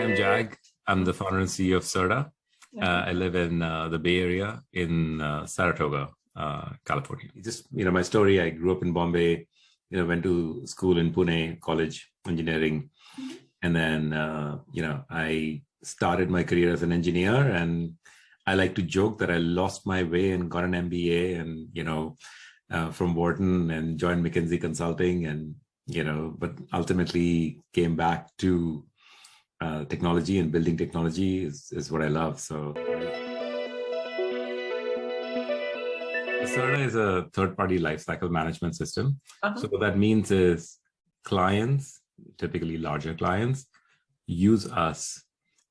I'm Jag. I'm the founder and CEO of Certa. I live in the Bay Area in Saratoga, California. My story, I grew up in Bombay, went to school in Pune, college engineering. And then, I started my career as an engineer, and I like to joke that I lost my way and got an MBA and, from Wharton and joined McKinsey Consulting and, but ultimately came back to technology, and building technology is what I love. So Certa is a third-party lifecycle management system. So what that means is clients, typically larger clients, use us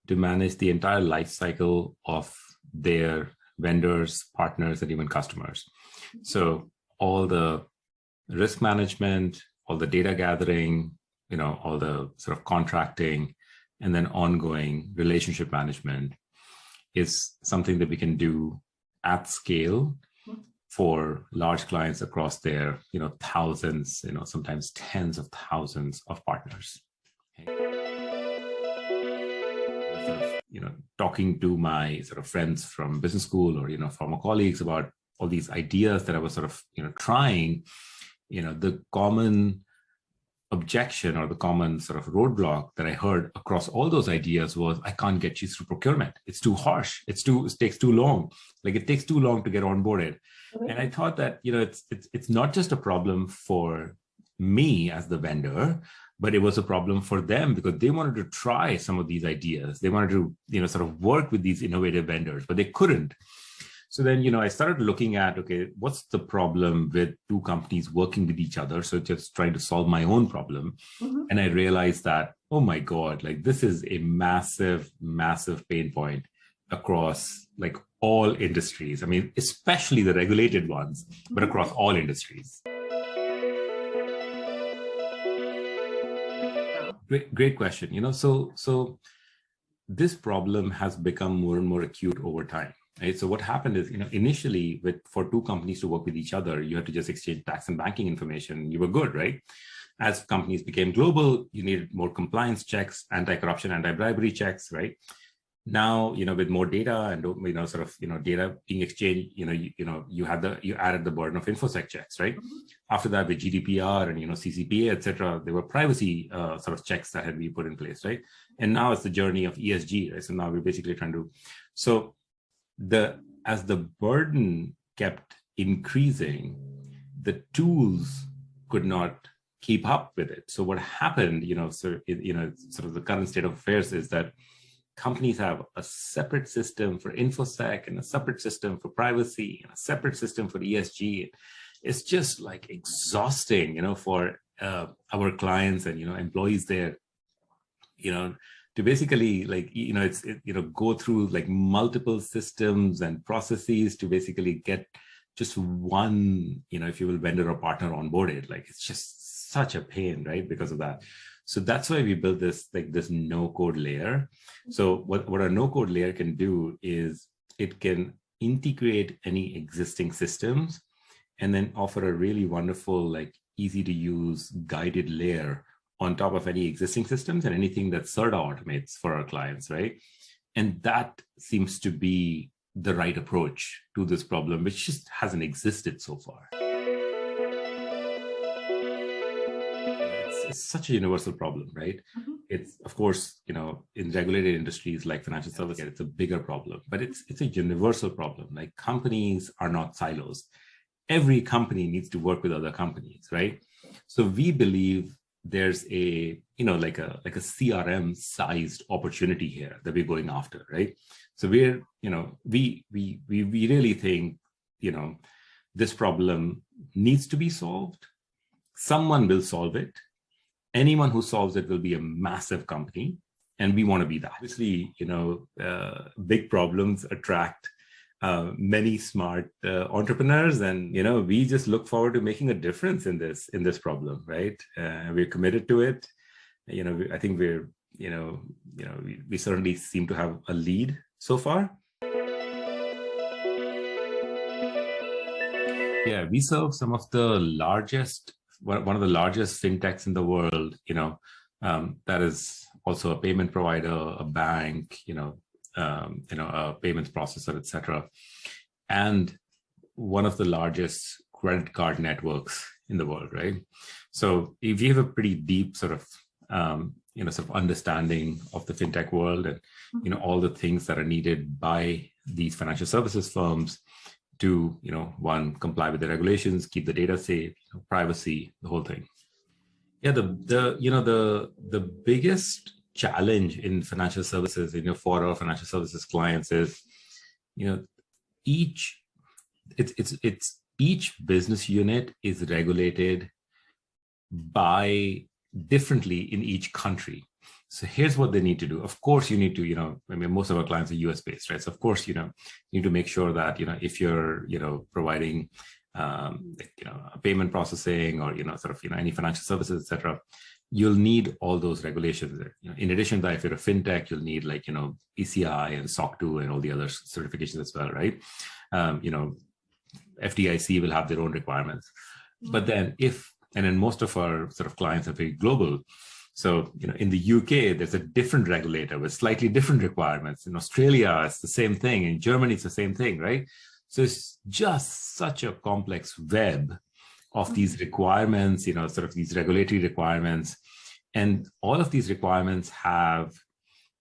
to manage the entire life cycle of their vendors, partners, and even customers. So all the risk management, all the data gathering, all the sort of contracting, and then ongoing relationship management is something that we can do at scale for large clients across their, thousands, sometimes tens of thousands of partners. Talking to my sort of friends from business school or, former colleagues about all these ideas that I was sort of, trying, the common objection or the common sort of roadblock that I heard across all those ideas was, I can't get you through procurement. It's too harsh. It takes too long. Like it takes too long to get onboarded. Okay. And I thought that, it's not just a problem for me as the vendor, but it was a problem for them because they wanted to try some of these ideas. They wanted to, sort of work with these innovative vendors, but they couldn't. So then, I started looking at, okay, what's the problem with two companies working with each other? So just trying to solve my own problem. And I realized that, oh my God, like this is a massive, massive pain point across like all industries. I mean, especially the regulated ones, but across all industries. Great question. So this problem has become more and more acute over time. Right? So what happened is, initially for two companies to work with each other, you had to just exchange tax and banking information. You were good, right? As companies became global, you needed more compliance checks, anti-corruption, anti-bribery checks, right? Now, with more data and, data being exchanged, you added the burden of infosec checks, right? After that, with GDPR and, CCPA, et cetera, there were privacy sort of checks that had been put in place, right? And now it's the journey of ESG, right? So now we're basically trying to, as the burden kept increasing, the tools could not keep up with it. So what happened, sort of the current state of affairs is that companies have a separate system for infosec and a separate system for privacy and a separate system for ESG. It's just like exhausting, for our clients and, employees there, to basically go through like multiple systems and processes to basically get just one, if you will, vendor or partner onboarded. Like it's just such a pain, right? Because of that. So that's why we built this no-code layer. So what a no-code layer can do is it can integrate any existing systems and then offer a really wonderful, like easy to use guided layer on top of any existing systems and anything that Certa automates for our clients, right? And that seems to be the right approach to this problem, which just hasn't existed so far. It's such a universal problem, right? It's, of course, in regulated industries like financial services, it's a bigger problem, but it's a universal problem. Like companies are not silos. Every company needs to work with other companies, right? So we believe there's a, like a CRM sized opportunity here that we're going after, right? So we're, we really think, this problem needs to be solved. Someone will solve it. Anyone who solves it will be a massive company, and we want to be that. Obviously, big problems attract many smart entrepreneurs, and we just look forward to making a difference in this problem, right? We're committed to it. I think we're we certainly seem to have a lead so far. Yeah, we serve some of the largest, one of the largest fintechs in the world. That is also a payment provider, a bank, a payments processor, etc., and one of the largest credit card networks in the world, right? So if you have a pretty deep sort of sort of understanding of the fintech world and all the things that are needed by these financial services firms to one, comply with the regulations, keep the data safe, privacy, the whole thing. Yeah, the biggest challenge in financial services, for our financial services clients is, each business unit is regulated by differently in each country. So here's what they need to do. Of course, you need to, most of our clients are US based, right? So of course, you need to make sure that, if you're, providing, payment processing or, any financial services, et cetera, you'll need all those regulations. In addition to that, if you're a fintech, you'll need PCI and SOC 2 and all the other certifications as well, right? FDIC will have their own requirements. But then and then most of our sort of clients are very global. So, in the UK, there's a different regulator with slightly different requirements. In Australia, it's the same thing. In Germany, it's the same thing, right? So it's just such a complex web of these requirements, sort of these regulatory requirements. And all of these requirements have,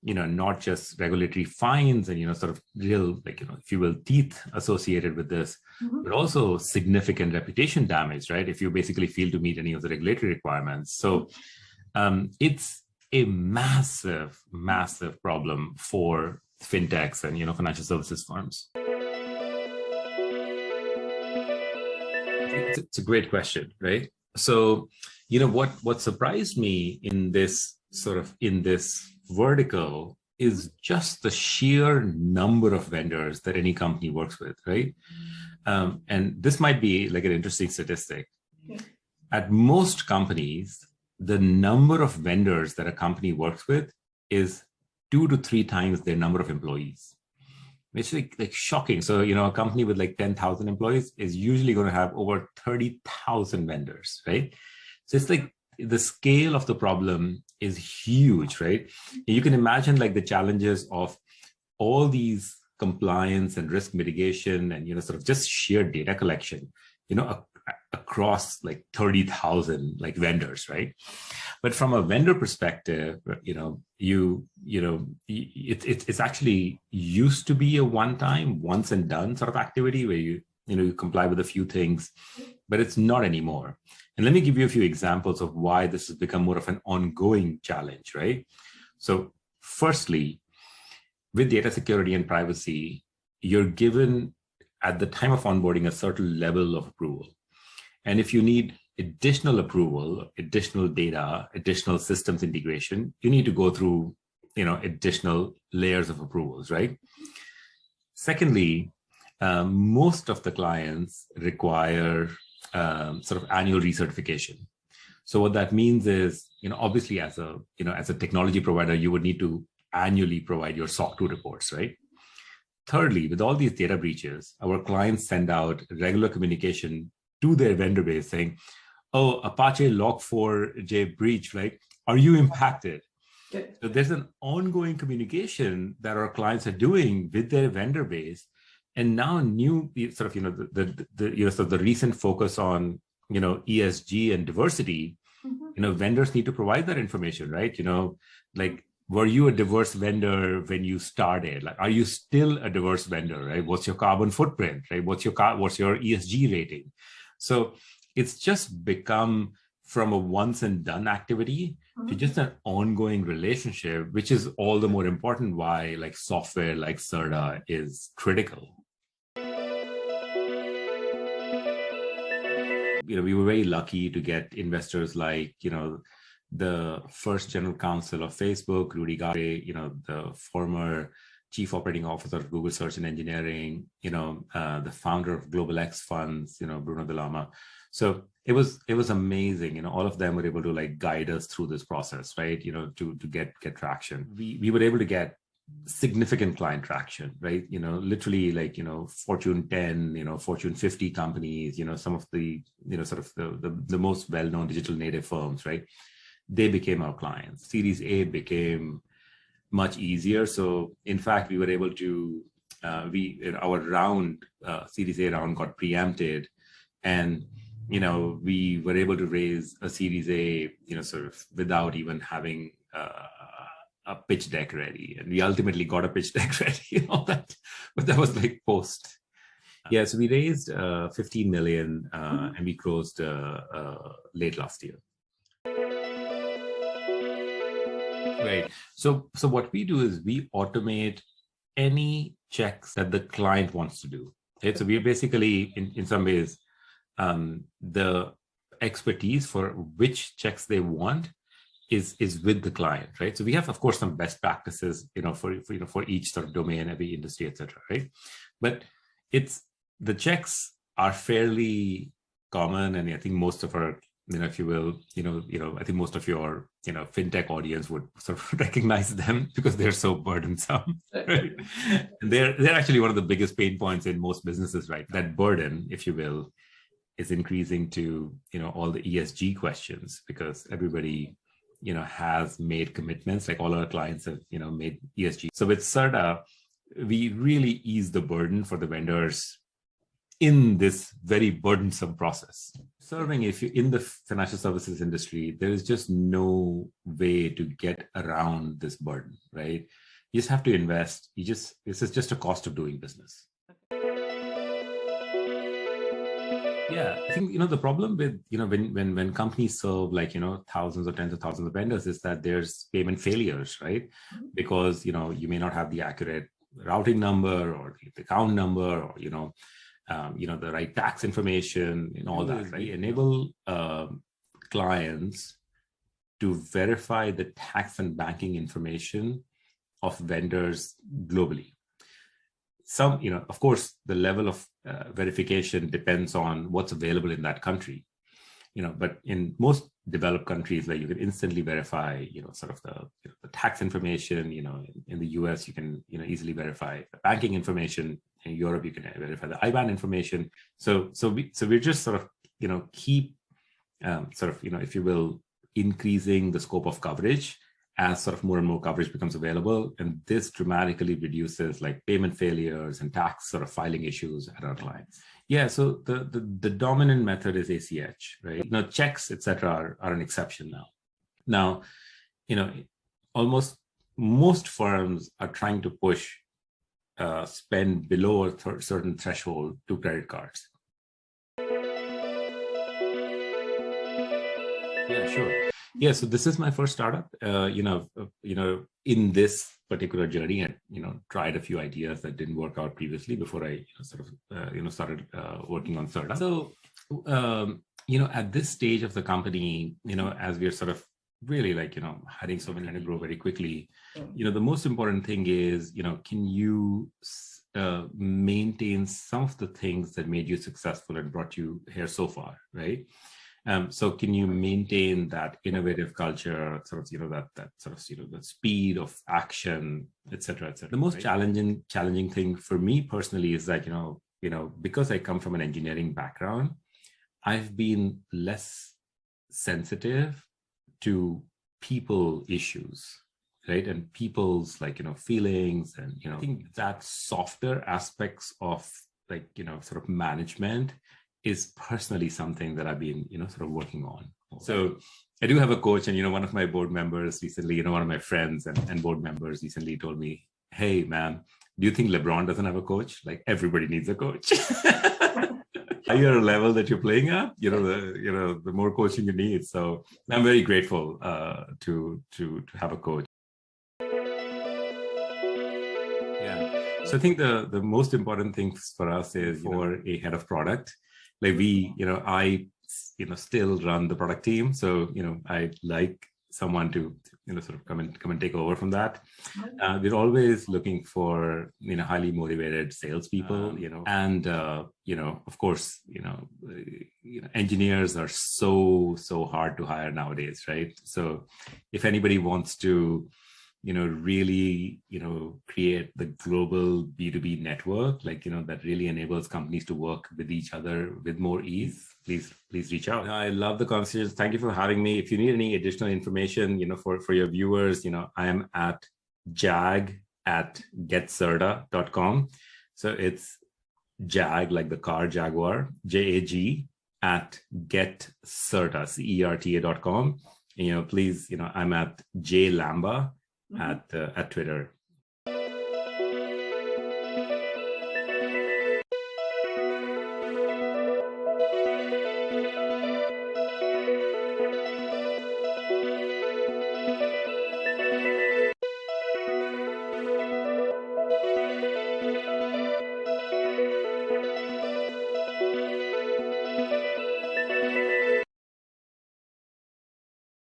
not just regulatory fines and, sort of real, if you will, teeth associated with this, but also significant reputation damage, right? If you basically fail to meet any of the regulatory requirements. So it's a massive, massive problem for fintechs and, financial services firms. It's a great question, right? So, what surprised me in this vertical is just the sheer number of vendors that any company works with, right? And this might be like an interesting statistic. At most companies, the number of vendors that a company works with is 2 to 3 times their number of employees. It's like shocking. So, a company with 10,000 employees is usually going to have over 30,000 vendors, right? So it's like the scale of the problem is huge, right? You can imagine the challenges of all these compliance and risk mitigation and, sort of just sheer data collection, across 30,000 vendors, right? But from a vendor perspective, it's actually used to be a once and done sort of activity where you comply with a few things, but it's not anymore. And let me give you a few examples of why this has become more of an ongoing challenge, right? So firstly, with data security and privacy, you're given at the time of onboarding a certain level of approval. And if you need additional approval, additional data, additional systems integration, you need to go through, additional layers of approvals, right? Secondly, most of the clients require sort of annual recertification. So what that means is, obviously as a technology provider, you would need to annually provide your SOC 2 reports, right? Thirdly, with all these data breaches, our clients send out regular communication to their vendor base saying, oh, Apache Log4j breach, right? Are you impacted? So there's an ongoing communication that our clients are doing with their vendor base. And now new sort of, the recent focus on, ESG and diversity, vendors need to provide that information, right? Were you a diverse vendor when you started? Are you still a diverse vendor, right? What's your carbon footprint, right? What's your ESG rating? So it's just become from a once and done activity to just an ongoing relationship, which is all the more important why software like Certa is critical. We were very lucky to get investors like, the first general counsel of Facebook, Rudy Gay, the former chief operating officer of Google Search and Engineering, the founder of Global X Funds, Bruno de Lama. So it was amazing. All of them were able to guide us through this process, right? To get traction. We were able to get significant client traction, right? Literally Fortune 10, Fortune 50 companies, some of the, sort of the most well-known digital native firms, right? they became our clients. Series A became much easier. So in fact, we were able to, our Series A round got preempted, and we were able to raise a Series A, sort of without even having a pitch deck ready. And we ultimately got a pitch deck ready and all that, but that was like post. Yeah, so we raised 15 million and we closed late last year. Right. So what we do is we automate any checks that the client wants to do. Right? So we basically, in some ways, the expertise for which checks they want is with the client, right? So we have, of course, some best practices, for each sort of domain, every industry, et cetera, right? But the checks are fairly common, and I think most of our, if you will, I think most of your, fintech audience would sort of recognize them because they're so burdensome. Right? And they're actually one of the biggest pain points in most businesses, right? That burden, if you will, is increasing to, all the ESG questions, because everybody, has made commitments. Like all our clients have, made ESG. So with Certa, we really ease the burden for the vendors in this very burdensome process. Serving, if you're in the financial services industry, there is just no way to get around this burden, right? You just have to invest. This is just a cost of doing business. Yeah, I think, the problem with, when companies serve like, thousands or tens of thousands of vendors is that there's payment failures, right? Because, you may not have the accurate routing number or the account number, or, the right tax information and all that, right? Enable clients to verify the tax and banking information of vendors globally. Some, of course, the level of verification depends on what's available in that country, but in most developed countries, like you can instantly verify, sort of the tax information, in the US, you can, easily verify the banking information. In Europe, you can verify the IBAN information. So we're just sort of, keep if you will, increasing the scope of coverage as sort of more and more coverage becomes available. And this dramatically reduces like payment failures and tax sort of filing issues at our clients. Yeah, so the dominant method is ACH, right? Now, checks, et cetera, are an exception now. Almost most firms are trying to push spend below a certain threshold to credit cards. Yeah, sure. Yeah, so this is my first startup. In this particular journey, I tried a few ideas that didn't work out previously before I started working on Certa. So at this stage of the company, as we're sort of really having so many to grow very quickly, the most important thing is can you maintain some of the things that made you successful and brought you here so far, right? So can you maintain that innovative culture, sort of, that sort of, the speed of action, et cetera, et cetera. The most challenging thing for me personally is that, because I come from an engineering background, I've been less sensitive to people issues, right? And people's feelings, and, I think that softer aspects of sort of management is personally something that I've been, sort of working on. So I do have a coach, and, one of my board members recently, one of my friends and board members recently told me, hey, man, do you think LeBron doesn't have a coach? Like, everybody needs a coach. Higher level that you're playing at, the more coaching you need. So I'm very grateful to have a coach. Yeah. So I think the most important thing for us is for a head of product. Like I still run the product team. So, I'd like someone to, sort of come and take over from that. We're always looking for, highly motivated salespeople, and, of course, engineers are so hard to hire nowadays, right? So if anybody wants to, really, create the global B2B network, that really enables companies to work with each other with more ease, please reach out. I love the conversation. Thank you for having me. If you need any additional information, for your viewers, I am at jag@getcerta.com. So it's Jag, like the car Jaguar, JAG @getcerta, CERTA.com. Please, I'm at jlamba at Twitter.